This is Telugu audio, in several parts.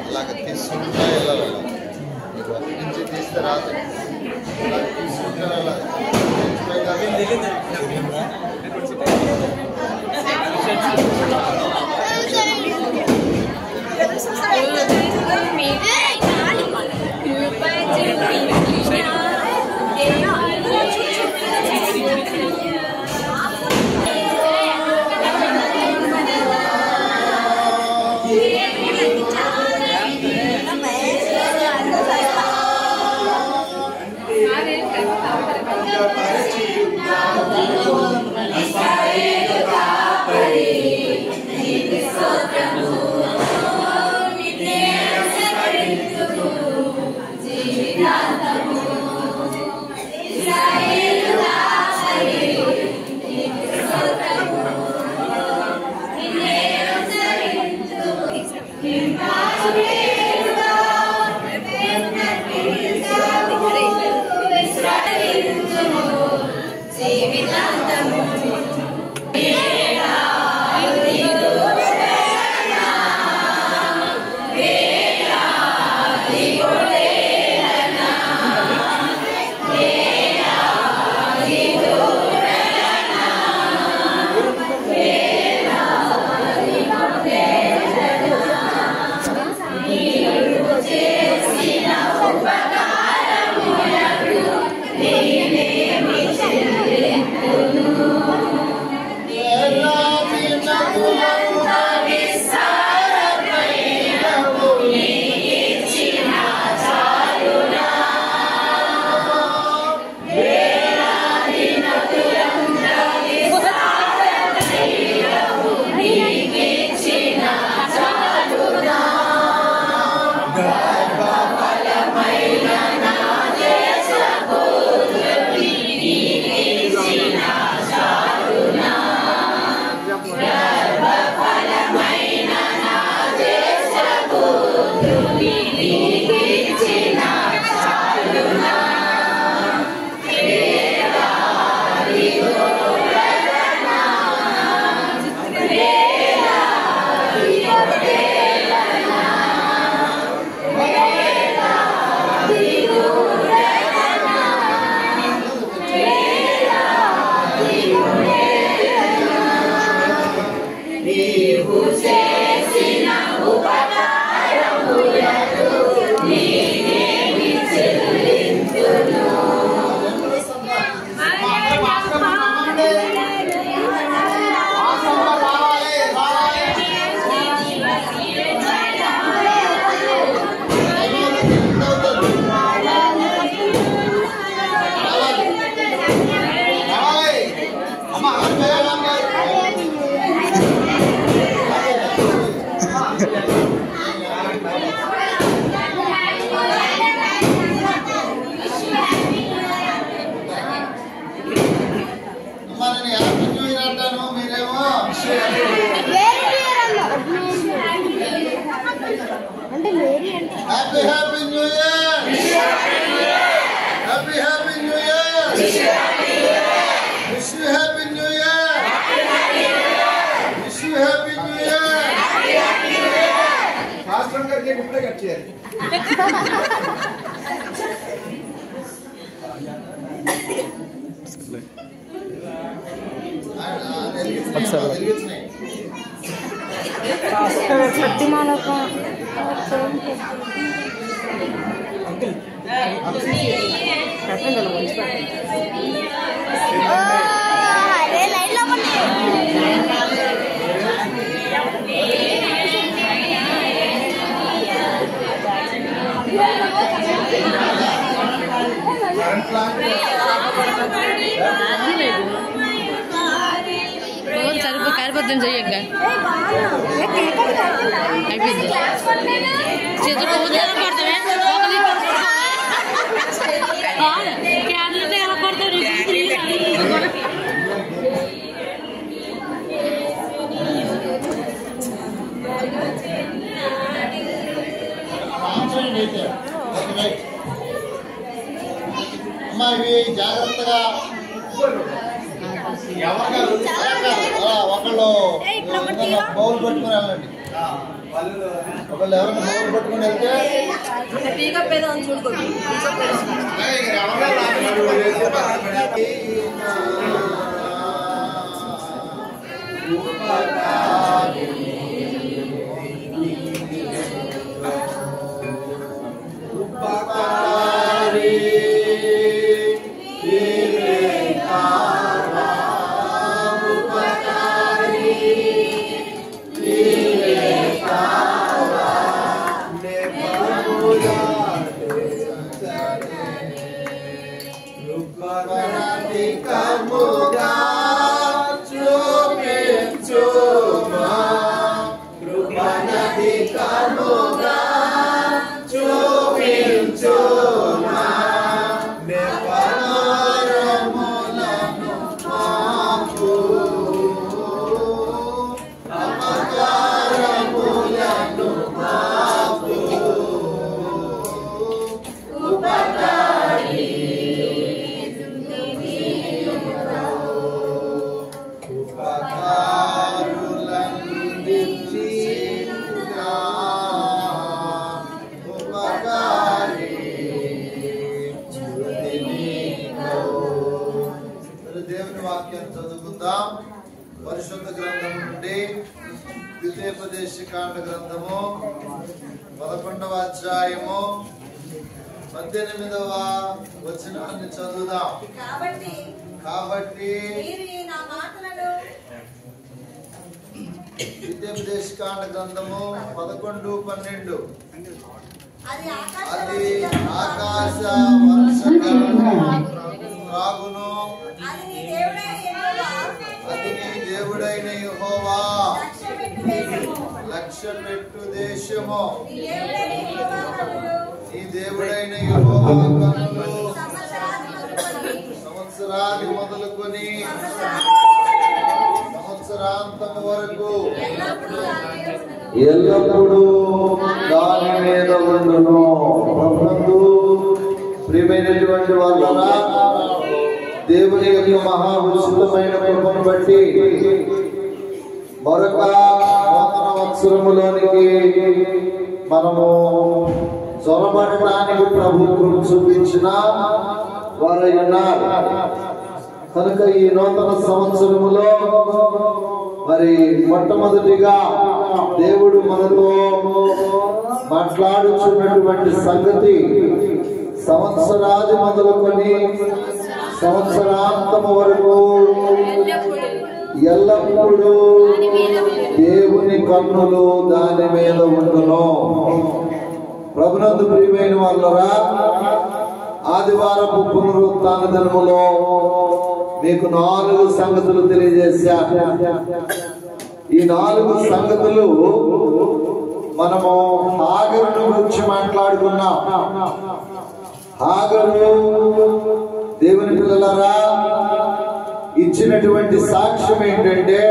అలాగే తీసుకుంటా వెళ్ళాలి. మీకు అక్కడి నుంచి తీస్తే రాదు. అలా తీసుకుంటా వెళ్ళాలి. కార్యబద్ధం చెయ్యగా అయిపోయింది చేతులు క్యాన్లతో ఎలా పడతారు అమ్మా ఇవి జాగ్రత్తగా ఒకళ్ళు బౌల్ పట్టుకుని వెళ్ళండి. ఒకళ్ళు ఎవరైనా బౌల్ పట్టుకుని వెళ్తే పరిశుద్ధ గ్రంథం నుండి ద్వితీయోపదేశకాండ గ్రంథము 11వ అధ్యాయము 18వ వచనాన్ని చదువుదాం. కాబట్టి ద్వితీయోపదేశకాండ గ్రంథము 11:12 అది ఆకాశ వర్షాగును, అది నీ దేవుడైన యెహోవా లక్ష్యపెట్టు దేశము, నీ దేవుడైన యెహోవా కన్నులు సంవత్సరాది మొదలుకొని సంవత్సరాంతము వరకు ఎల్లప్పుడూ దాని మీద ఉండును. ప్రభునందు ప్రియమైనటువంటి వాళ్ళరా, దేవుని యొక్క మహా ఉచితమైన కృపను బట్టి మరొక నూతన సంవత్సరములోనికి మనము చొరబడటానికి ప్రభుత్వం చూపించిన వారై ఉన్నారు. కనుక ఈ నూతన సంవత్సరములో మరి మొట్టమొదటిగా దేవుడు మనతో మాట్లాడుచున్నటువంటి సంగతి సంవత్సరాది మొదలుకొని సంవత్సరాంతము వరకు ఎల్లప్పుడూ దేవుని కన్నులు దాని మీద ఉండును. ప్రభునందు ప్రియమైన వాళ్ళరా, ఆదివారపు పునరుత్థాన దినములో మీకు 4 సంగతులు తెలియజేశాను. ఈ 4 సంగతులు మనము హాగరును గురించి మాట్లాడుకున్నాం. హాగరు దేవుని పిల్లలారా ఇచ్చినటువంటి సాక్ష్యం ఏంటంటే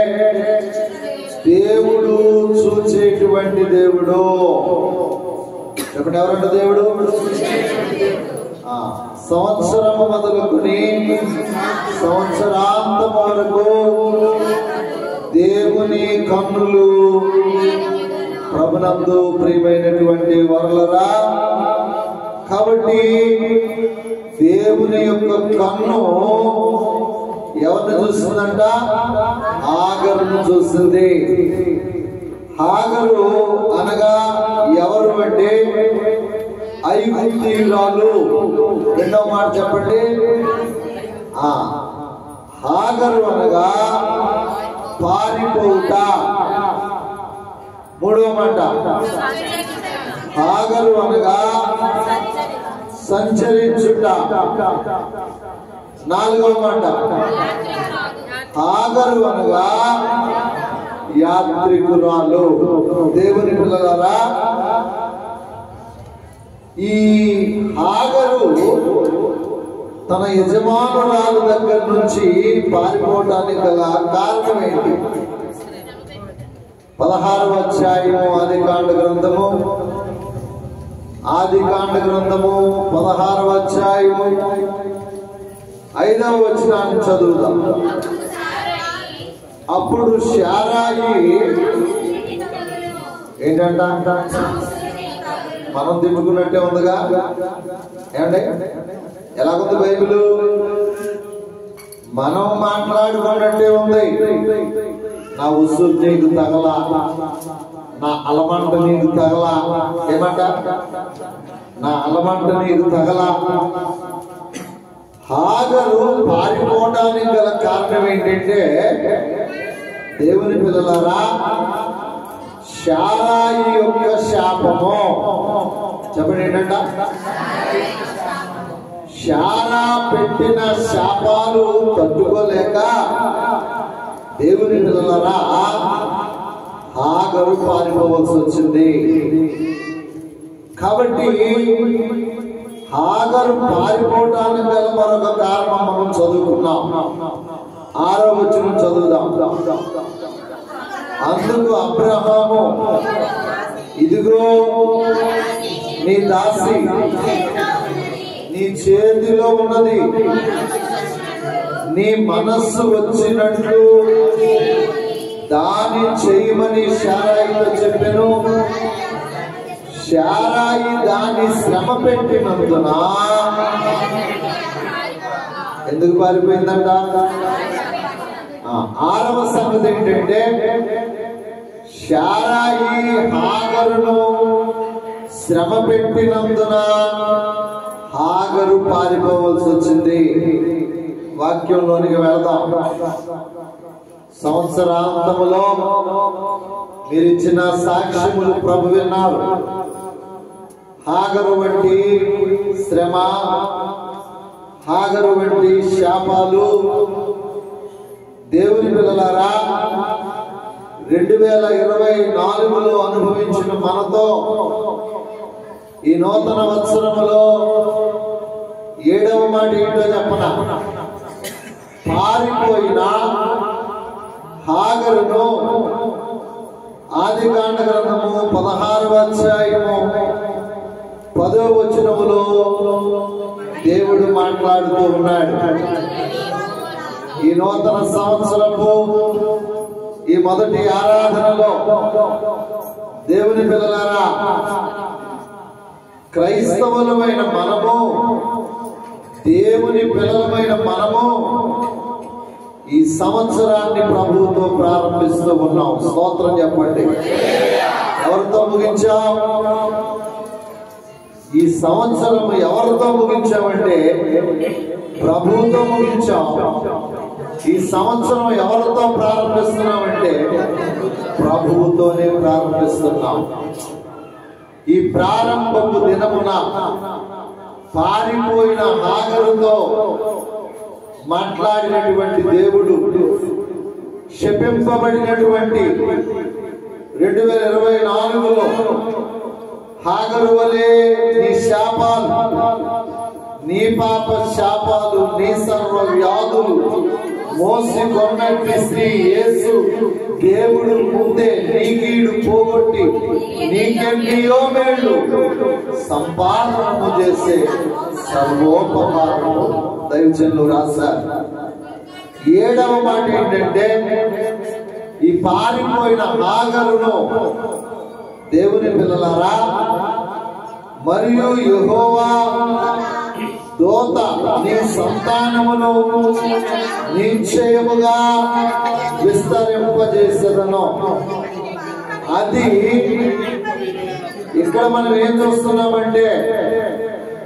దేవుడు చూచేటువంటి దేవుడు. చెప్పండి, ఎవరంటే దేవుడు సంవత్సరము మొదలుకొని సంవత్సరాంతం వరకు దేవుని కన్నులు ప్రభునందు ప్రియమైనటువంటి వరలరా. కాబట్టి దేవుని యొక్క కన్ను ఎవరిని చూస్తుందంట? హాగరును చూస్తుంది. హాగరు అనగా ఎవరు అంటే ఐగుప్తీయురాలు. రెండవ మాట చెప్పండి. హాగరు అనగా పారిపోవుట. మూడవ మాట హాగరు అనగా సంచరించుట. నాలుగవ మాట హాగరు అనగా యాత్రికురాలు. దేవుని పిల్లలారా, ఈ హాగరు తన యజమానురాలు దగ్గర నుంచి పారిపోవడానికి గల కారణం ఏంటి? 16వ అధ్యాయము ఆదికాండ గ్రంథము 16వ అధ్యాయము 5వ వచనాన్ని చదువుదాం. అప్పుడు శారాయి ఏంటంట, మనం తిట్టుకున్నట్టే ఉందిగా. ఏమండి ఎలాగుంది బైబిల్? మనం మాట్లాడుకున్నట్టే ఉంది. నా ఉసు నీకు తగలా, నా అలమంట నీకు తగలా. ఏమంట? నా అలమంట నీకు తగలా. హాగరు పారిపోవడానికి గల కారణం ఏంటంటే, దేవుని పిల్లలారా, శారాయి యొక్క శాపము. చెప్పండి ఏంటంట? శారా పెట్టిన శాపాలు తట్టుకోలేక దేవుని పిల్లలారా హాగరు పారిపోవలసి వచ్చింది. కాబట్టి హాగరు పారిపోవటానికి గల మరొక కారణం మనం చదువుకున్నాం. 6వ వచనం చదువుదాం. అందుకు అబ్రహాము, ఇదిగో నీ దాసి నీ చేతిలో ఉన్నది, నీ మనస్సు వచ్చినట్లు దాని చేయమని శారాయితో చెప్పెను. శారాయి దాన్ని శ్రమ పెట్టినందున ఎందుకు పారిపోయిందంట? 6వ సంగతి ఏంటంటే, శారాయి హాగరును శ్రమ పెట్టినందున హాగరు పారిపోవలసి వచ్చింది. వాక్యంలోనికి వెళదాం. సంవత్సరాంతములో మీరు ఇచ్చిన సాక్ష్యములు ప్రభు విన్నారు. హాగరు వంటి శ్రమ, హాగరు వంటి శాపాలు దేవుని పిల్లలారా 2024లో అనుభవించిన మనతో ఈ నూతన వత్సరములో 7వ మాట ఏంటో చెప్పనా? పారిపోయిన హాగరును ఆదికాండ గ్రంథము 16వ అధ్యాయము 10వ వచనములో దేవుడు మాట్లాడుతూ ఉన్నాడు. ఈ నూతన సంవత్సరపు ఈ మొదటి ఆరాధనలో దేవుని పిల్లలారా, క్రైస్తవులమైన మనము, దేవుని పిల్లలమైన మనము ఈ సంవత్సరాన్ని ప్రభువుతో ప్రారంభిస్తూ ఉన్నాం. స్తోత్రం చెప్పండి. ఎవరితో ముగించాం? ఈ సంవత్సరం ఎవరితో ముగించామంటే ప్రభువుతో ముగించాం. ఈ సంవత్సరం ఎవరితో ప్రారంభిస్తున్నామంటే ప్రభువుతోనే ప్రారంభిస్తున్నాం. ఈ ప్రారంభపు దినమున పారిపోయిన హాగరుతో మాట్లాడినటువంటి దేవుడు శపింపబడినటువంటి 2024లో హాగరు వలె నీ శాపాలు, నీ పాప శాపాలు, నీ సర్వ వ్యాధులు మోసి కొన్నట్టి శ్రీ యేసు దేవుడు ముందే నీ కీడు పోగొట్టి నీకెన్నో మేళ్ళు సంపాదనము చేసే సర్వోపకారము దైవజనులు రాశారు. 7వ మాట ఏంటంటే, ఈ పారిపోయిన హాగరును దేవుని పిల్లలారా మరియు యెహోవా దూత నీ సంతానమును నిశ్చయముగా విస్తరింపజేసేదను. అది ఇక్కడ మనం ఏం చూస్తున్నామంటే,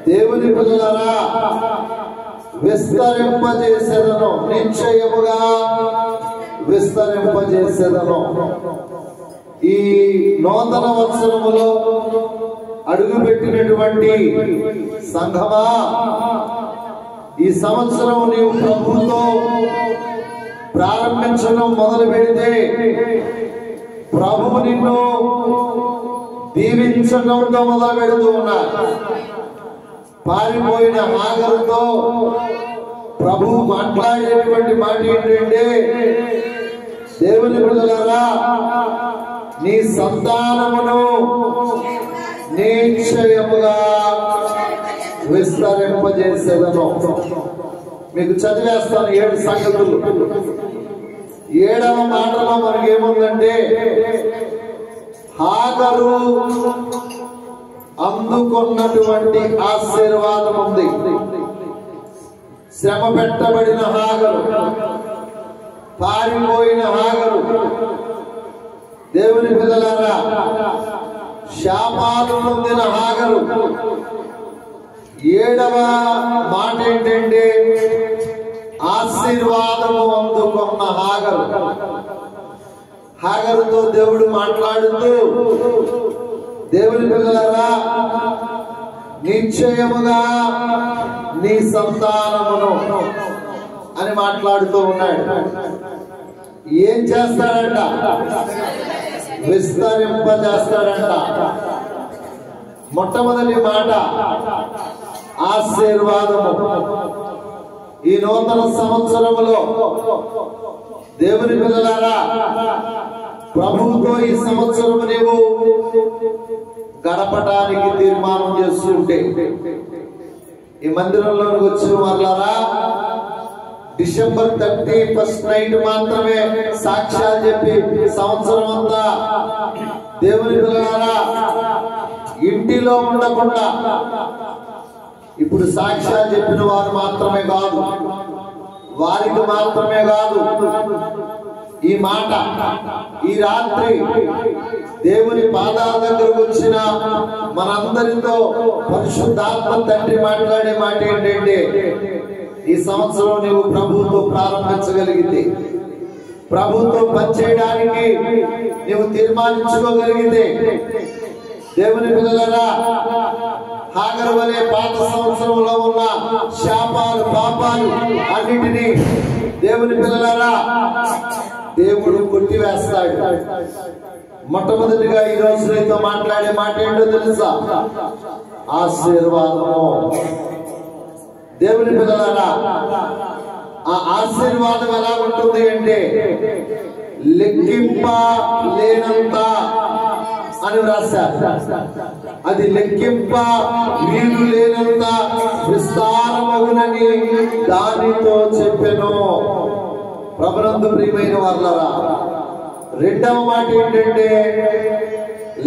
దేవుని పిల్లలారా విస్తరింపజేసేదను, నిశ్చయముగా విస్తరింపజేసేదను. ఈ నూతన వత్సరములో అడుగుపెట్టినటువంటి సంఘమా, ఈ సంవత్సరం నీవు ప్రభువుతో ప్రారంభించడం మొదలు పెడితే ప్రభువు నిన్ను దీవించడంతో మొదలు పెడుతూ ఉన్నారు. పారిపోయిన హాగరుతో ప్రభువు మాట్లాడేటువంటి మాట ఏంటంటే, దేవుని పిల్లలారా నీ సంతానమును నిశ్చయముగా విస్తరింపజేసేదను. మీకు చదివేస్తాను 7 సంగతులు. 7వ మాటలో మనకేముందంటే హాగరు అందుకున్నటువంటి ఆశీర్వాదం ఉంది. శ్రమ పెట్టబడిన హాగరు, పారిపోయిన హాగరు, దేవుని పిల్లలారా శాపాలు పొందిన హాగరు. 7వ మాట ఏంటంటే ఆశీర్వాదము అందుకున్న హాగరు. హాగరుతో దేవుడు మాట్లాడుతూ, దేవుని పిల్లలారా నిశ్చయముగా నీ సంతానమును అని మాట్లాడుతూ ఉన్నాడు. ఏం చేస్తాడంట? విస్తరింపజేస్తాడంట. మొట్టమొదటి మాట ఆశీర్వాదము. ఈ నూతన సంవత్సరములో దేవుని పిల్లలారా ప్రభువుతో ఈ సంవత్సరం నీవు గడపడానికి తీర్మానం చేస్తుంటే, ఈ మందిరంలోకి వచ్చిన వాళ్ళారా డిసెంబర్ 31st నైట్ మాత్రమే సాక్ష్యాలు చెప్పి సంవత్సరం అంతా దేవుని పిల్లలారా ఇంటిలో ఉండకుండా ఇప్పుడు సాక్ష్యాలు చెప్పిన వారు మాత్రమే కాదు, వారికి మాత్రమే కాదు, ఈ మాట ఈ రాత్రి దేవుని పాదాల దగ్గరకు వచ్చిన మనందరితో పరిశుద్ధాత్మ తండ్రి మాట్లాడే మాట ఏంటంటే, ఈ సంవత్సరం నీవు ప్రభువుతో ప్రారంభించగలిగితే, ప్రభువుతో పనిచేయడానికి నీవు తీర్మానించుకోగలిగితే, దేవుని పిల్లలారా హాగరు వలె పాత సంవత్సరంలో ఉన్న శాపాలు పాపాలు అన్నిటినీ దేవుని పిల్లలారా దేవుడు కొట్టివేస్తాడు. మొట్టమొదటిగా ఈ రోజు నీతో మాట్లాడే మాట ఏంటో తెలుసా? ఆశీర్వాదము. దేవుని పిల్లలారా ఆ ఆశీర్వాదం ఎలా ఉంటుంది అంటే లెక్కింప లేనంత అని రాశారు. అది లెక్కింప వీలు లేనంత విస్తారమగునని దానితో చెప్పెను. ప్రభునందు ప్రియమైన వారలారా, 2వ మాట ఏంటంటే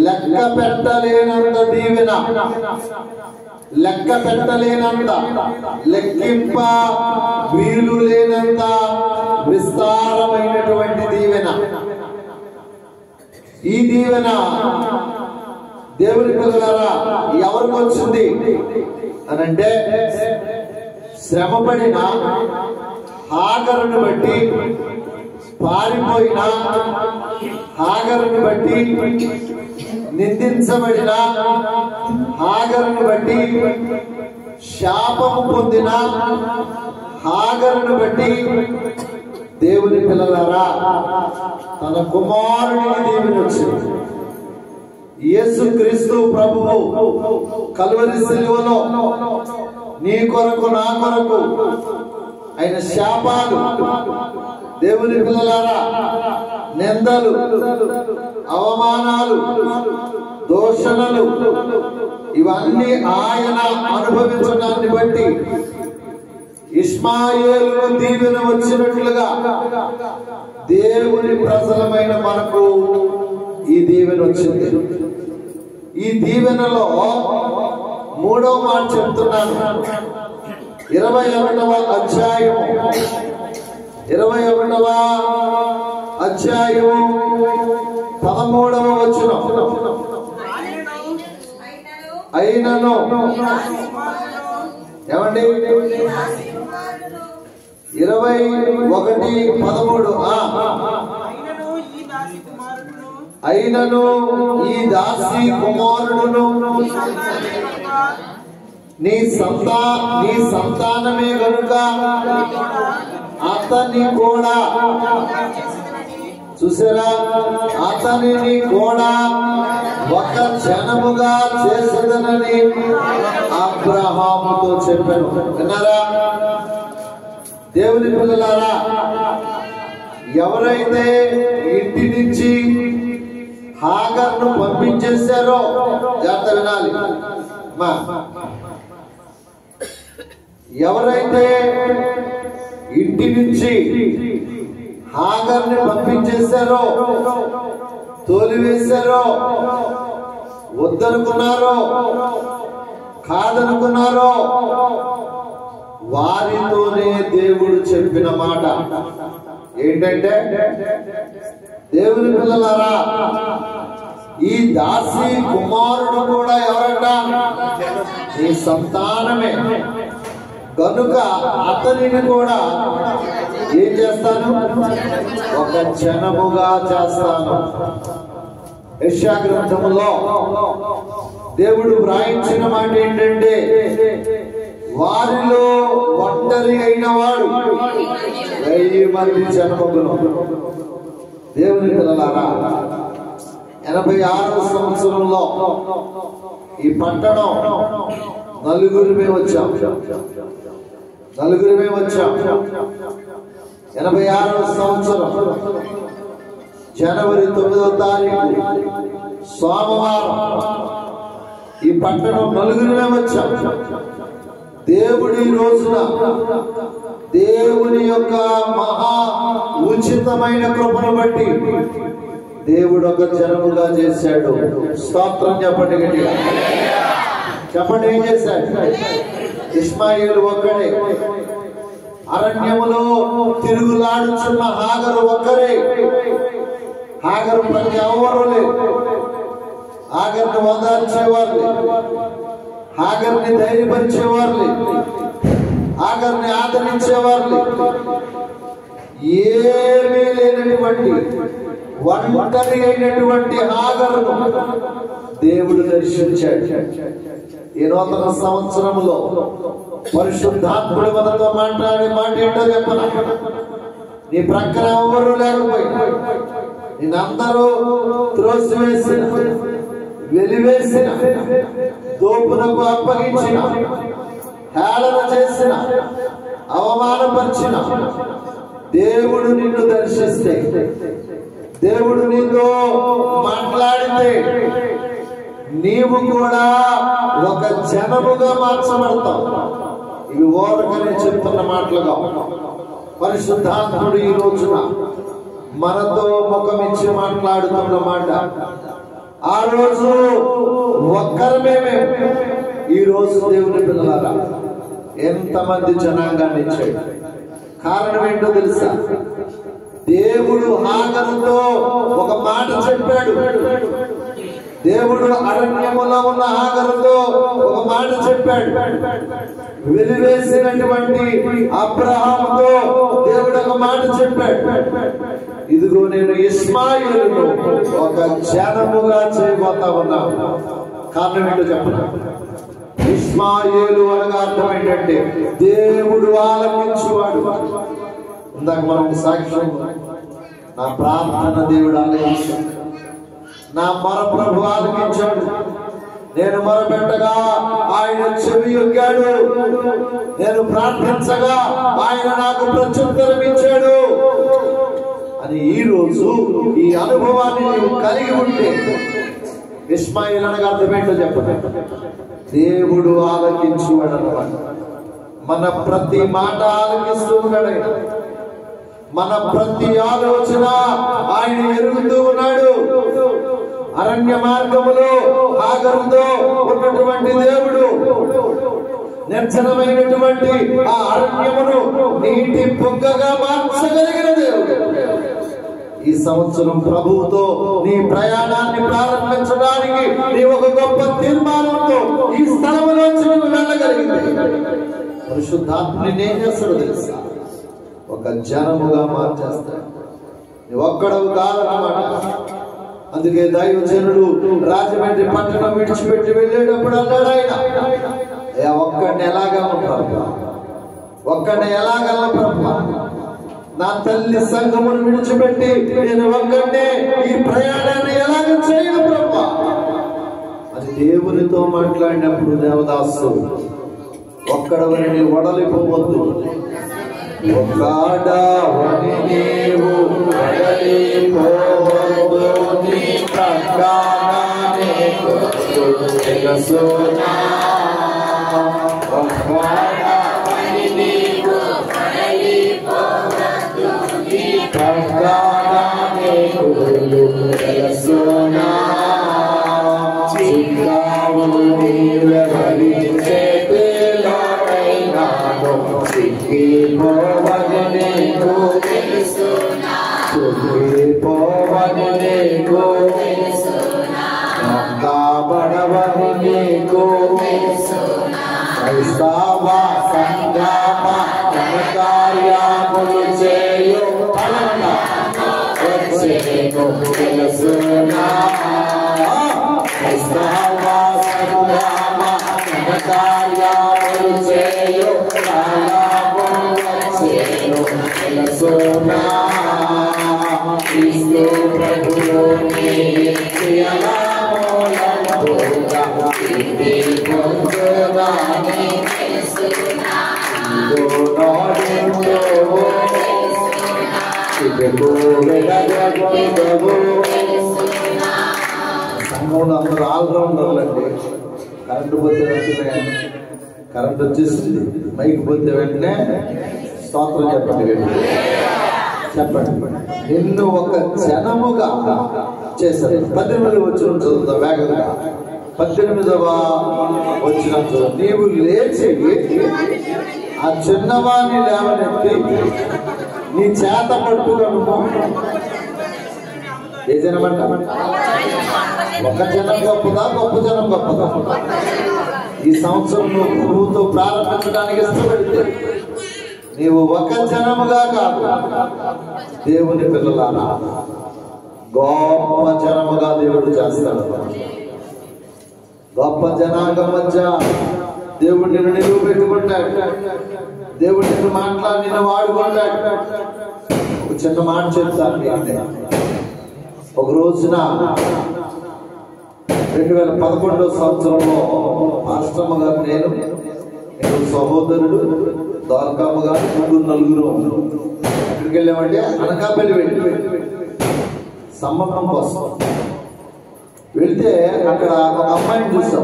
లెక్క పెట్టలేనంత దీవెన. లెక్క పెట్టలేనంత, లెక్కింప వీలు లేనంత విస్తారమైనటువంటి దీవెన. ఈ దీవెన దేవుని పిల్లలారా ఎవరికి వచ్చింది అనంటే శ్రమపడిన హాగరును బట్టి, పారిపోయిన హాగరును బట్టి, నిందించబడిన హాగరును బట్టి, శాపము పొందిన హాగరును బట్టి దేవుని పిల్లలారా తన కుమారునికి దీవెన వచ్చింది. యేసుక్రీస్తు ప్రభువు కల్వరి శిలువలో నీ కొరకు నా కొరకు ఆయన శాపాలు, దేవుని పిల్లలారా నిందలు, అవమానాలు, దూషణలు ఇవన్నీ ఆయన అనుభవించడాన్ని బట్టి ఇష్మాయేలుకు దీవెన వచ్చినట్లుగా దేవుని ప్రజలమైన మనకు ఈ దీవెన వచ్చింది. ఈ దీవెనలో 3వ మాట చెప్తున్నాను. 21వ అధ్యాయము 13వ వచనం. అయినను ఏమండి 21:13 అయినను ఈ దాసి కుమారుడును నీ సంతానమే గనుక అతన్ని కూడా, చూసారా, అతనిని కూడా ఒక జనముగా చేసేదనని అబ్రహాముతో చెప్పాను. విన్నారా దేవుని పిల్లలారా? ఎవరైతే ఇంటి నుంచి హాగర్ను పంపించేశారో, జాగ్రత్త వినాలి మా, ఎవరైతే ఇంటి నుంచి హాగర్ని పంపించేశారో, తోలివేశారో, వద్దనుకున్నారో, కాదనుకున్నారో, వారితోనే దేవుడు చెప్పిన మాట ఏంటంటే, దేవుని పిల్లలారా, ఈ దాసి కుమారుడు కూడా ఎవరట? ఈ సంతానమే. కనుక అతనిని కూడా ఏం చేస్తాను? ఒక జనముగా చేస్తాను. యెషయా గ్రంథములో దేవుడు వ్రాయించిన మాట ఏంటంటే, వారిలో ఒంటరి అయిన వాడు 1000 మంది జన్మకును. దేవుని పిల్లలారా, 86వ సంవత్సరంలో ఈ పట్టణం నలుగురిమే వచ్చాం. 86వ సంవత్సరం జనవరి 9వ తారీఖు సోమవారం ఈ పట్టణం నలుగురిమే వచ్చాం. దేవుడి రోజున దేవుని యొక్క మహా ఉచితమైన కృపను బట్టి దేవుడు ఒక జనముగా చేశాడు. స్తోత్రం చెప్పండి గట్టిగా. చెప్పండి, ఏం చేశాడు? ఇష్మాయేలు ఒక్కడే. అరణ్యములో తిరుగులాడుచున్న హాగరు ఒక్కరే. హాగరు ప్రతి ఎవరు లేదు. హాగర్ని ఓదార్చేవారు లేదు. హాగర్ని ధైర్యపరిచేవారు లేదు. హాగర్ని ఆదరించేవారు లేదు. ఏమీ లేనటువంటి ఒంటరి అయినటువంటి హాగరును దేవుడు దర్శించాడు. ఈ నూతన సంవత్సరంలో పరిశుద్ధాత్ముడు మనతో మాట్లాడే మాట ఏంటో చెప్పనా? నీ ప్రక్కన ఎవరు లేకపోయినా, నేనందరూ త్రోసివేసిన, వెలివేసిన, దోపునకు అప్పగించిన, హేళన చేసిన, అవమానపరిచిన దేవుడు నిన్ను దర్శిస్తే, దేవుడు నీతో మాట్లాడితే, నీవు కూడా ఒక జనముగా మార్చబడతావు. ఇవి ఓరకనే చెప్తున్న మాటలుగా పరిశుద్ధాత్ముడు ఈ రోజున మనతో ముఖమిచ్చి మాట్లాడుతున్న మాట. ఆ రోజు ఒక్కరమే మేము, ఈ రోజు దేవుని పిల్లలారా ఎంతమంది జనాంగాన్ని ఇచ్చాడు. కారణం ఏంటో తెలుసా? దేవుడు హాగరుతో ఒక మాట చెప్పాడు. దేవుడు అరణ్యములో ఉన్న హాగరుతో ఒక మాట చెప్పాడు. వెలివేసినటువంటి అబ్రహాముతో దేవుడు ఒక మాట చెప్పాడు. ఇదిగో నేను ఇష్మాయేలును ఒక జనముగా చేయబోతా ఉన్నా. కారణం ఏంటో చెప్పను. ఇష్మాయేలు అనగా అర్థం ఏంటంటే దేవుడు ఆలకించువాడు. ఇందాక మనం సాక్ష్యం, నా ప్రార్థన దేవుడు ఆలకించాడు, నా మొర ప్రభు ఆలకించాడు. నేను మొరపెట్టగా ఆయన చెవి యొగ్గాడు, నేను ప్రార్థించగా ఆయన నాకు ప్రత్యుత్తరం ఇచ్చాడు అని ఈ రోజు ఈ అనుభవాన్ని నీవు కలిగి ఉంటే, ఇష్మాయేలు అనగా అర్థం ఏంటో చెప్పండి. దేవుడు ఆలకించువాడు అన్నమాట. మన ప్రతి మాట ఆలకిస్తూ ఉన్నాడు. మన ప్రతి ఆలోచన ఆయన ఎరుగుతూ ఉన్నాడు. అరణ్య మార్గములో హాగరుతో ఉన్నటువంటి దేవుడు నిర్జనమైనటువంటి ఆ అరణ్యమును నీటి పొగ్గగా మార్చగలిగిన దేవుడు. ఈ సంవత్సరం ప్రభువుతో నీ ప్రయాణాన్ని ప్రారంభించడానికి నీ ఒక గొప్ప తీర్మానంతో ఈ స్థలంలోంచి నువ్వు వెళ్ళగలిగింది. పరిశుద్ధాత్ముని ఏం చేస్తాడు తెలుసా? ఒక జనముగా మార్చేస్తాడు. నువ్వు ఒక్కడవు కాదన్నమాట. అందుకే దైవజనుడు రాజమండ్రి పట్టణం విడిచిపెట్టి వెళ్ళేటప్పుడు అన్నాడు ఆయన, ఒక్కడిని ఎలాగలను ప్రభు, ఒక్కడిని ఎలాగలను ప్రభు, నా తల్లి సంఘమును విడిచిపెట్టి నేను ఒక్కడినే ఈ ప్రయాణాన్ని ఎలాగ చేయను ప్రభు అది దేవునితో మాట్లాడినప్పుడు దేవదాసు ఒక్కడవని వడలిపోవద్దు. ఒక్కడవని నీవు వడలిపోవద్దు. నీ ప్రకారాన్ని తెలుసునా. ఒక్కడవని నీవు వడలిపోవద్దు. నీ ప్రకారాన్ని తెలుసునా చిక్కావు నీవే భరించేలోనైనాను చిక్కిపోవని నీకు తెలుసునా చిక్కిపోవని నీకు తెలుసునా నొక్కబడవని నీకు తెలుసునా క్రైస్తవ సంగ్రామ కార్యములు చేయు ఫలమున వచ్చేను తెలుసునా క్రైస్తవ సంగ్రామ కార్యములు చేయు ఫలము వచ్చేను తెలుసునా క్రీస్తు ప్రభువు నీ ప్రియలామూలముగా ఇది పొందుదాని తెలుసునా దోనోడిందో ఇదెగో వెలగొట్టెదవు తెలుసునా సంఘంలో అందరూ ఆల్రౌండర్లండి. కరెంటు పోతే వెంటనే కరెంట్ వచ్చేసింది, మైక్ పోతే వెంటనే స్తోత్రం చెప్పండి. చెప్పండి నిన్ను ఒక జనముగా చేశారు. 18 వచ్చిన చదువుతా వేగంగా. 18వ వచ్చిన నీవు లేచి ఆ చిన్నవాణ్ణి లేవనెత్తి నీ చేత పట్టుకొను. ఏ జనమంట? ఒక జనం గొప్పదా, గొప్ప జనం గొప్పదా? ఈ సంవత్సరం నువ్వు ప్రభువుతో ప్రారంభించడానికి ఇష్టపడితే నీవు ఒక జనముగా కాదు, దేవుని పిల్లలారా గొప్ప జనముగా దేవుడు చేస్తాడు. గొప్ప జనాంగం మధ్య దేవుడు నిన్ను నిలువబెట్టుకుంటాడు. దేవుడు నిన్ను మాట్లాడి నిన్ను వాడుకుంటాడు. ఒక చిన్న మాట చెప్తాను. ఒక రోజున 2011వ సంవత్సరంలో మాస్టర్మ గారు నేను సహోదరుడు ద్వారకామ్మ గారు నలుగురు ఎక్కడికి వెళ్ళామంటే అనకాపల్లి వెళ్ళి సంబంధం కోసం వెళ్తే అక్కడ ఒక అమ్మాయిని చూసాం.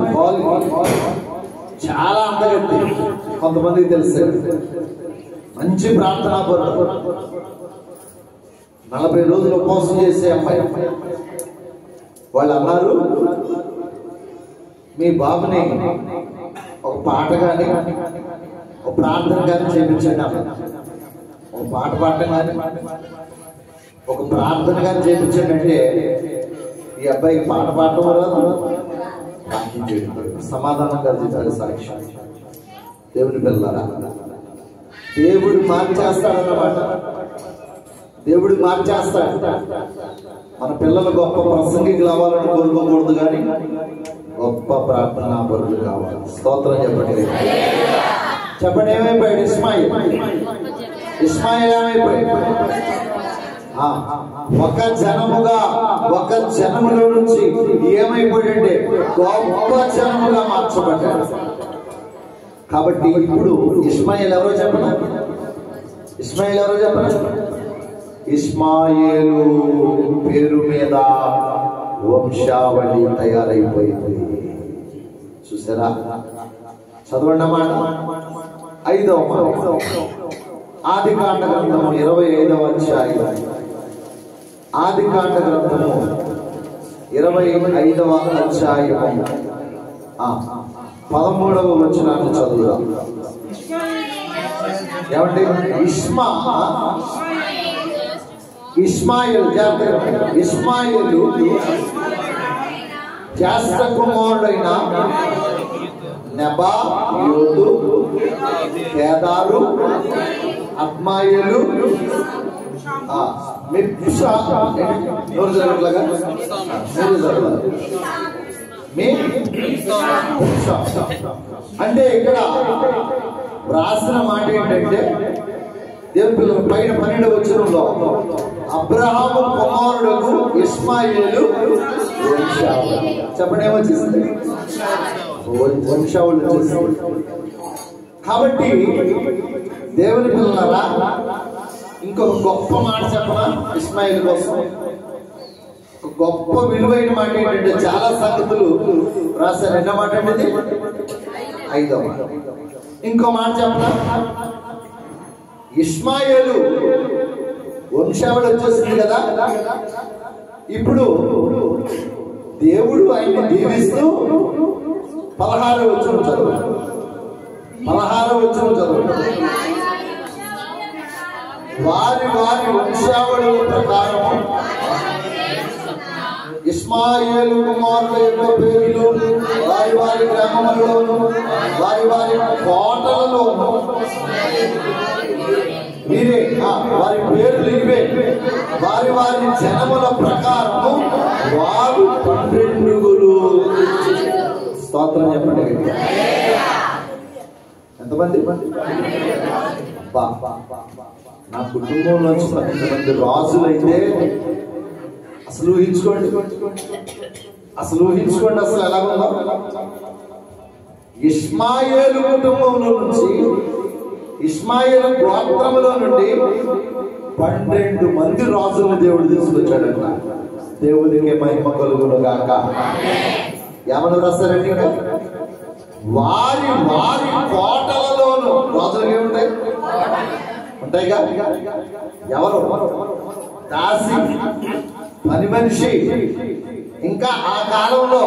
చాలా అందగత్తి, కొంతమందికి తెలిసే మంచి ప్రార్థనా పరుడు, 40 రోజులు ఉపవాసం చేసే అమ్మాయి. వాళ్ళు అన్నారు, మీ బాబుని ఒక పాట కానీ ఒక ప్రార్థన కానీ చేయించండి అన్నారు. ఒక పాట పాడటం కానీ ఒక ప్రార్థన కానీ చేయించండి అంటే ఈ అబ్బాయికి పాట పాడటం రాదు, సమాధానం కలిసి సాక్ష్యం. దేవుని పిల్లరా, దేవుడు మార్చేస్తాడన్నమాట. దేవుడు మార్చేస్తాడు. మన పిల్లలు గొప్ప ప్రసంగికి రావాలని కోరుకోకూడదు, కానీ గొప్ప ప్రార్థనా పరులు కావాలి. స్తోత్రం చెప్పండి. చెప్పండి ఏమైపోయాడు? ఇస్మాయిల్ ఏమైపోయాడు? ఒక జనముగా, ఒక జనములో నుంచి ఏమైపోయాడంటే గొప్ప జనముగా మార్చబడ్డాడు. కాబట్టి ఇప్పుడు ఇస్మాయిల్ ఎవరో చెప్పండి. ఇస్మాయిల్ ఎవరో చెప్పండి. ఇస్మాయిలు పేరు మీద వంశావళి తయారైపోయింది. చూసారా? చదవండి అన్నమాట. 5వ మాట ఆదికాండ గ్రంథము 25వ అధ్యాయం. ఆదికాండ గ్రంథము 25వ అధ్యాయం 13వ వచనాన్ని చదువుదాం. ఏమంటే ఇస్మాయిల్ ఇస్మాయిలు జ్యేష్ఠ కుమారుడైన నెబాయోతు, కేదారు, అద్మాయేలు, అంటే ఇక్కడ రాసిన మాట ఏంటంటే దేవుని పిల్లలు పైన 12వ వచనంలో అబ్రహాము కుమారుడు ఇస్మాయిలు వంశావళి. చెప్పండి ఏమొచ్చేసింది? వంశావళి వచ్చేసింది. కాబట్టి దేవుని పిల్లలారా ఇంకొక గొప్ప మాట చెప్పనా ఇస్మాయిల్ కోసం? గొప్ప విలువైన మాట ఏంటంటే చాలా సంగతులు రాశారు. ఎన్నో మాట అనేది 5వ మాట. ఇంకో మాట చెప్పనా? ఇస్మాయిలు వంశావళి వచ్చేసింది కదా, ఇప్పుడు దేవుడు ఆయన్ని దీవిస్తూ 16వ వచనం చదువు. 16వ వచనం చదువు. వారి వారి వంశావళుల ప్రకారం ఇస్మాయేలు కుమారుల యొక్క పేర్లు వారి వారి గ్రామములలోను వారి వారి కోటలలోను వీరే వారి పేర్లు ఇవే. వారి వారి జనముల ప్రకారము వారు 12. స్తోత్రం చెప్పండి. ఎంతమంది? నా కుటుంబంలోంచి 12 మంది రాజులైతే అసలు ఊహించుకోండి. అసలు ఎలాగుందో. ఇష్మాయేలు కుటుంబంలో నుంచి, ఇష్మాయేలు గోత్రములో నుండి 12 మంది రాజులను దేవుడు తీసుకొచ్చాడంట. దేవుడికి మహిమ కలుగును గాక. ఏమని రాస్తారండి? వారి వారి కోటలలోను రాజులు ఏముంటాయి? ఉంటాయిగా. ఎవరు? దాసి, పని మనిషి, ఇంకా ఆ కాలంలో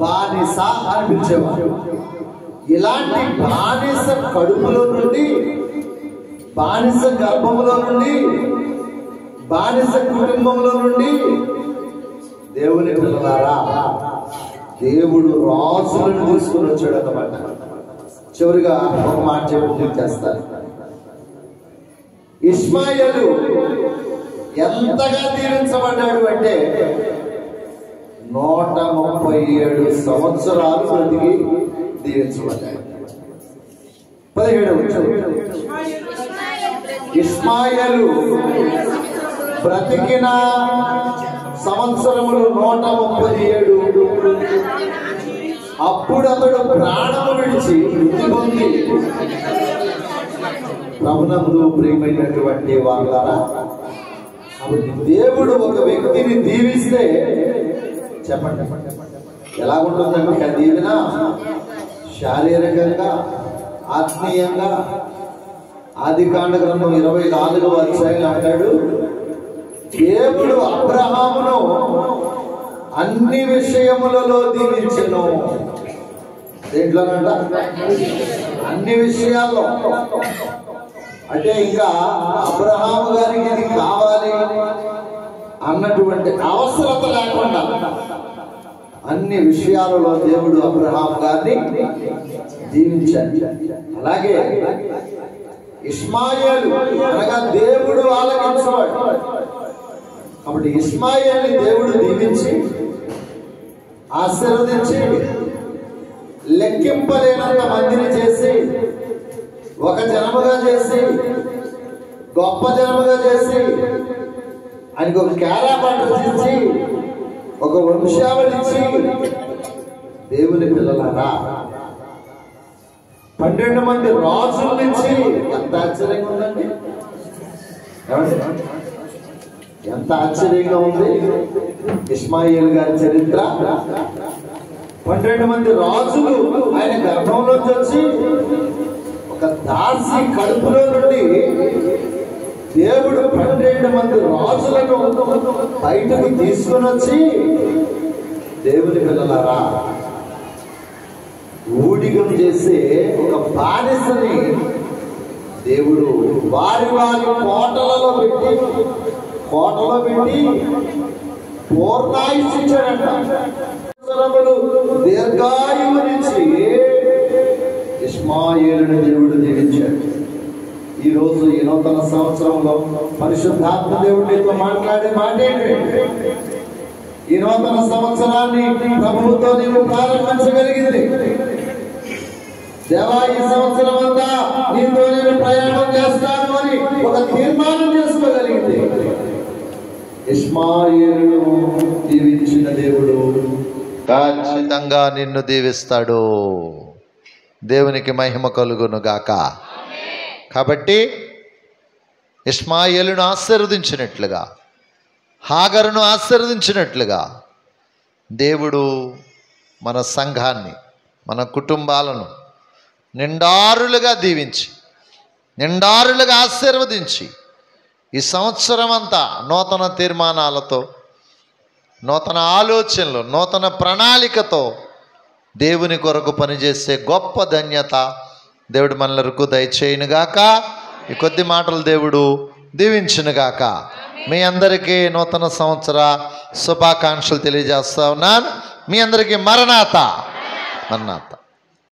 బానిస అనిపించేవారు. ఇలాంటి బానిస కడుపులో నుండి, బానిస గర్భంలో నుండి, బానిస కుటుంబంలో నుండి దేవుని పిల్లలారా దేవుడు రాజులను తీసుకుని వచ్చాడు అన్నమాట. చివరిగా ఒక మాట చెప్పి చేస్తారు. ఇష్మాయేలు ఎంతగా దీవించబడ్డాడు అంటే 137 సంవత్సరాలు బ్రతికి దీవించబడ్డాడు. 17వ వచనం. ఇష్మాయేలు బ్రతికిన సంవత్సరములు 137. అప్పుడు అతడు ప్రాణము విడిచి మృతి పొంది ప్రభునందు ప్రియమైనటువంటి వాళ్ళారా, కాబట్టి దేవుడు ఒక వ్యక్తిని దీవిస్తే చెప్పండి ఎలాగుంటుందండి ఆ దీవెన? శారీరకంగా, ఆత్మీయంగా. ఆదికాండ గ్రంథం 24వ అధ్యాయంలో అంటాడు, దేవుడు అబ్రహామును అన్ని విషయములలో దీవించెను. దేంట్లోనంట? అన్ని విషయాల్లో. అంటే ఇంకా అబ్రహాము గారికి ఇది కావాలి అన్నటువంటి అవసరత లేకుండా అన్ని విషయాలలో దేవుడు అబ్రహాము గారిని దీవించాడు. అలాగే ఇష్మాయేలు అనగా దేవుడు ఆలకించేవాడు. కాబట్టి ఇష్మాయేలుని దేవుడు దీవించి ఆశీర్వదించి లెక్కింపలేనంత మందిని చేసి, ఒక జనముగా చేసి, గొప్ప జనముగా చేసి, ఆయనకు ఒక క్యారాబాటు ఇచ్చి, ఒక వంశావళి ఇచ్చి, దేవుని పిల్లలారా 12 మంది రాజుల నుంచి ఎంత ఆశ్చర్యంగా ఉందండి. ఎంత ఆశ్చర్యంగా ఉంది ఇష్మాయేలు గారి చరిత్ర. 12 మంది రాజులు ఆయన గర్భంలోంచి వచ్చి, ఒక దాసి కడుపులో నుండి దేవుడు 12 మంది రాజులను బయటకు తీసుకుని వచ్చి, దేవుని పిల్లలారా ఊడిగం చేసే ఒక బానిసని దేవుడు వారి వారి కోటలో పెట్టి పూర్ణాయుష్టించాడంట. దీర్ఘాయువునిచ్చి ఇష్మాయేలుని దేవుడు దీవించాడు. ఈ రోజు ఈ నూతన సంవత్సరంలో పరిశుద్ధాత్మ దేవుడు నీతో మాట్లాడే మాట ఏంటంటే, ఈ నూతన సంవత్సరాన్ని ప్రభువుతో నీవు ప్రారంభించగలిగింది. దేవా, ఈ సంవత్సరం అంతా నీతో నేను ప్రయాణం చేస్తాను అని ఒక తీర్మానం చేసుకోగలిగింది. ఇష్మాయేలును దీవించిన దేవుడు ఖచ్చితంగా నిన్ను దీవిస్తాడు. దేవునికి మహిమ కలుగును గాక. కాబట్టి ఇష్మాయేలును ఆశీర్వదించినట్లుగా, హాగరును ఆశీర్వదించినట్లుగా దేవుడు మన సంఘాన్ని, మన కుటుంబాలను నిండారులుగా దీవించి, నిండారులుగా ఆశీర్వదించి, ఈ సంవత్సరం అంతా నూతన తీర్మానాలతో, నూతన ఆలోచనలు, నూతన ప్రణాళికతో దేవుని కొరకు పనిచేసే గొప్ప ధన్యత దేవుడు మనలకు దయచేయునుగాక. ఈ కొద్ది మాటలు దేవుడు దీవించునుగాక. మీ అందరికీ నూతన సంవత్సర శుభాకాంక్షలు తెలియజేస్తా ఉన్నాను. మీ అందరికీ మరణాత.